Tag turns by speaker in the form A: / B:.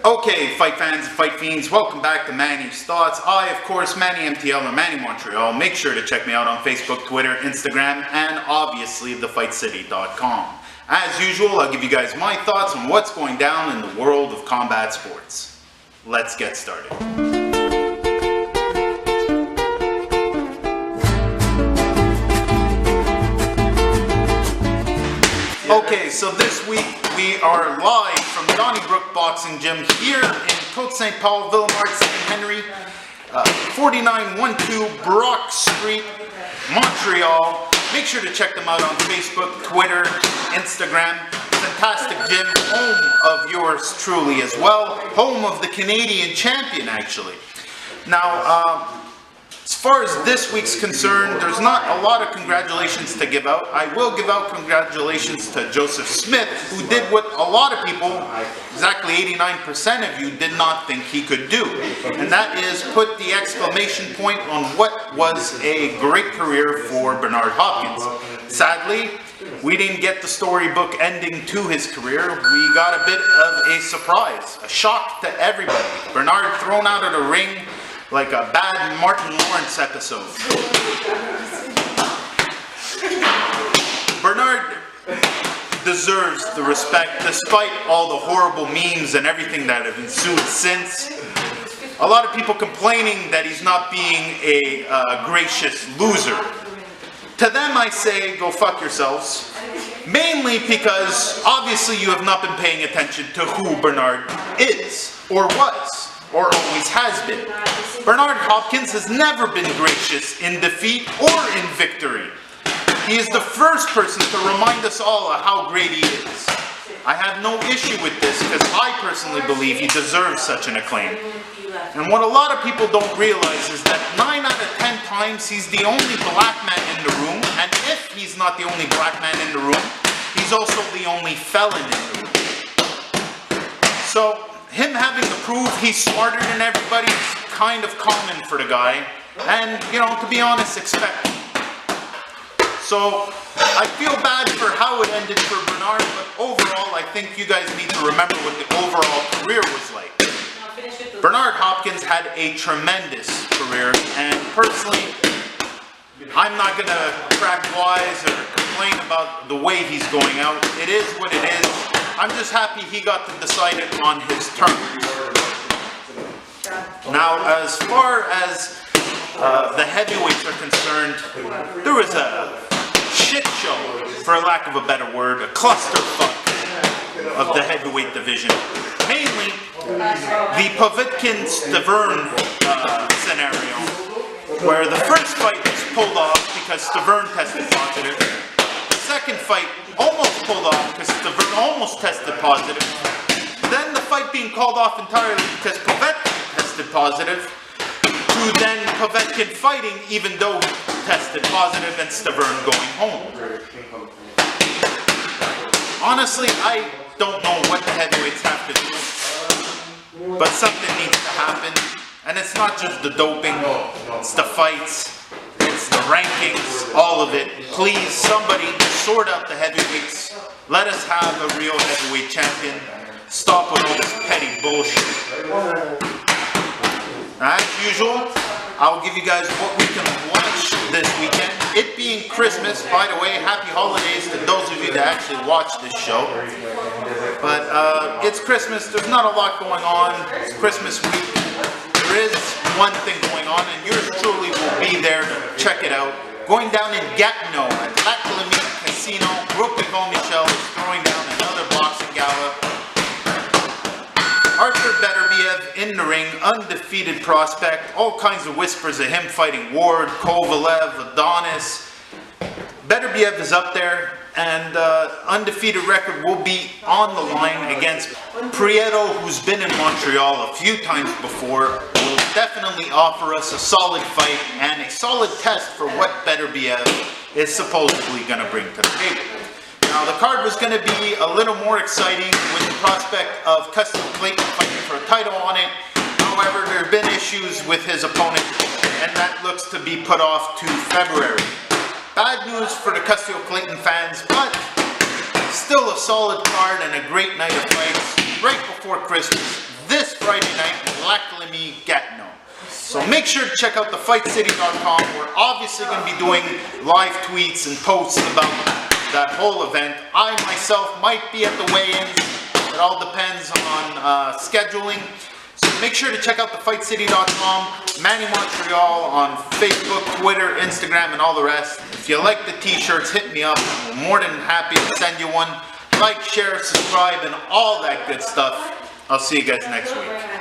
A: Okay, fight fans and fight fiends, welcome back to Manny's Thoughts. I, of course, Manny MTL or Manny Montreal. Make sure to check me out on Facebook, Twitter, Instagram, and obviously thefightcity.com. As usual, I'll give you guys my thoughts on what's going down in the world of combat sports. Let's get started. Okay, so this week we are live from Donnybrook Boxing Gym here in Côte St. Paul, Villemart, St. Henry, 4912 Brock Street, Montreal. Make sure to check them out on Facebook, Twitter, Instagram. Fantastic gym, home of yours truly as well, home of the Canadian champion actually. Now, as far as this week's concerned, there's not a lot of congratulations to give out. I will give out congratulations to Joseph Smith, who did what a lot of people, exactly 89% of you, did not think he could do. And that is put the exclamation point on what was a great career for Bernard Hopkins. Sadly, we didn't get the storybook ending to his career. We got a bit of a surprise, a shock to everybody. Bernard thrown out of the ring like a bad Martin Lawrence episode. Bernard deserves the respect despite all the horrible memes and everything that have ensued since. A lot of people complaining that he's not being a gracious loser. To them I say, go fuck yourselves. Mainly because obviously you have not been paying attention to who Bernard is, or was, or always has been. Bernard Hopkins has never been gracious in defeat or in victory. He is the first person to remind us all of how great he is. I have no issue with this because I personally believe he deserves such an acclaim. And what a lot of people don't realize is that 9 out of 10 times he's the only black man in the room, and if he's not the only black man in the room, he's also the only felon in the room. So him having to prove he's smarter than everybody is kind of common for the guy, and you know, to be honest, expect. So I feel bad for how it ended for Bernard, but overall I think you guys need to remember what the overall career was like. Bernard Hopkins had a tremendous career, and personally, I'm not going to crack wise or complain about the way he's going out. It is what it is. I'm just happy he got to decide it on his terms. Now, as far as the heavyweights are concerned, there was a shit show, for lack of a better word, a clusterfuck of the heavyweight division. Mainly the Povetkin-Stavern scenario, where the first fight was pulled off because Stavern tested positive. The second fight almost pulled off because Stavern almost tested positive. Then the fight being called off entirely because Povetkin tested positive, to then Povetkin fighting even though he tested positive and Stavern going home. Honestly, I don't know what the heavyweights have to do, but something needs to happen. And it's not just the doping, it's the fights, it's the rankings, all of it. Please, somebody sort out the heavyweights. Let us have a real heavyweight champion. Stop with all this petty bullshit. As usual, I'll give you guys what we can watch this weekend. It being Christmas, by the way, happy holidays to those of you that actually watch this show. But it's Christmas, there's not a lot going on. It's Christmas week. There is one thing going on, and yours truly will be there to check it out. Going down in Gatineau at La Casino, Groupe Michel is throwing down another boxing gala. Arthur Beterbiev in the ring, undefeated prospect, all kinds of whispers of him fighting Ward, Kovalev, Adonis. Beterbiev is up there, and undefeated record will be on the line against Prieto, who's been in Montreal a few times before. Will definitely offer us a solid fight and a solid test for what Beterbiev is supposedly going to bring to the table. Now, the card was going to be a little more exciting with the prospect of Shakeel Phinn fighting for a title on it. However, there have been issues with his opponent, and that looks to be put off to February. Bad news for the Shakeel Phinn fans, but still a solid card and a great night of fights right before Christmas. This Friday night in Lac-Lémy, Gatineau. So make sure to check out thefightcity.com. We're obviously going to be doing live tweets and posts about that whole event. I myself might be at the weigh-ins. It all depends on scheduling. So make sure to check out thefightcity.com, Manny Montreal on Facebook, Twitter, Instagram, and all the rest. If you like the t-shirts, hit me up. I'm more than happy to send you one. Like, share, subscribe, and all that good stuff. I'll see you guys next week.